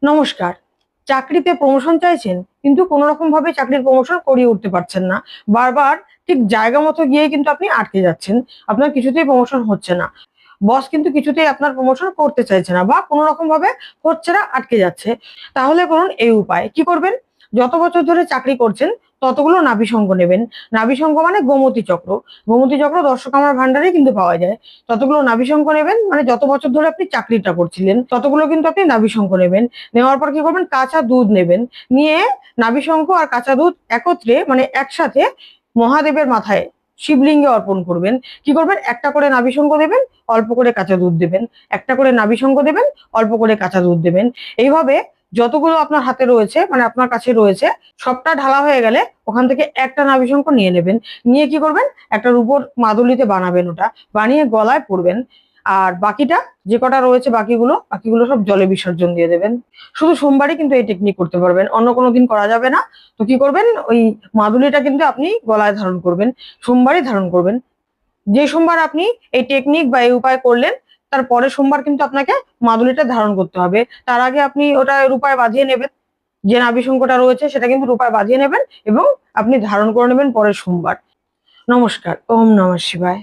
নমস্কার। চাকরিতে প্রমোশন চাইছেন, কিন্তু কোনো রকম ভাবে চাকরির প্রমোশন করিয়ে উঠতে পারছেন না। বারবার ঠিক জায়গা মতো গিয়ে কিন্তু আপনি আটকে যাচ্ছেন। আপনার কিছুতেই প্রমোশন হচ্ছে না। বস কিন্তু কিছুতেই আপনার প্রমোশন করতে চাইছে না বা কোনো রকম ভাবে হচ্ছে না, আটকে যাচ্ছে। তাহলে করুন এই উপায়। কি করবেন? যত বছর ধরে চাকরি করছেন ততগুলো নাভিসঙ্গ নেবেন। নাভিসঙ্গ মানে গোমতী চক্র। গোমতী চক্র দর্শকামার ভান্ডারেই কিন্তু পাওয়া যায়। ততগুলো নাভিসঙ্গ নেবেন, মানে যত বছর ধরে আপনি চাকরিটা করছিলেন ততগুলো কিন্তু আপনি নাভিসঙ্গ নেবেন। নেওয়ার পর কি করবেন? কাঁচা দুধ নেবেন। নিয়ে নাভিশঙ্খ আর কাঁচা দুধ একত্রে মানে একসাথে মহাদেবের মাথায় শিবলিঙ্গে অর্পণ করবেন। কি করবেন? একটা করে নাভিশঙ্খ দেবেন, অল্প করে কাঁচা দুধ দেবেন। একটা করে নাভিশঙ্খ দেবেন, অল্প করে কাঁচা দুধ দেবেন। এইভাবে যতগুলো আপনার হাতে রয়েছে মানে আপনার কাছে রয়েছে সবটা ঢালা হয়ে গেলে ওখান থেকে একটা নাভিশঙ্খ নিয়ে নেবেন। নিয়ে কি করবেন? একটা রূপোর মাদুলিতে বানাবেন ওটা। বানিয়ে গলায় পরবেন। আর বাকিটা যে কটা রয়েছে বাকিগুলো সব জলে বিসর্জন দিয়ে দেবেন। শুধু সোমবারই কিন্তু এই টেকনিক করতে পারবেন, অন্য কোনো দিন করা যাবে না। তো কি করবেন? ওই মাদুলিটা কিন্তু আপনি গলায় ধারণ করবেন, সোমবারই ধারণ করবেন। যে সোমবার আপনি এই টেকনিক বা এই উপায় করলেন তার পরের সোমবার কিন্তু আপনাকে মাদুলিটা ধারণ করতে হবে। তার আগে আপনি ওটা রূপায় বাঁধিয়ে নেবেন। যে নাভিশঙ্খটা রয়েছে সেটা কিন্তু রূপায় বাঁধিয়ে নেবেন এবং আপনি ধারণ করে নেবেন পরের সোমবার। নমস্কার। ওম নমঃ শিবায়।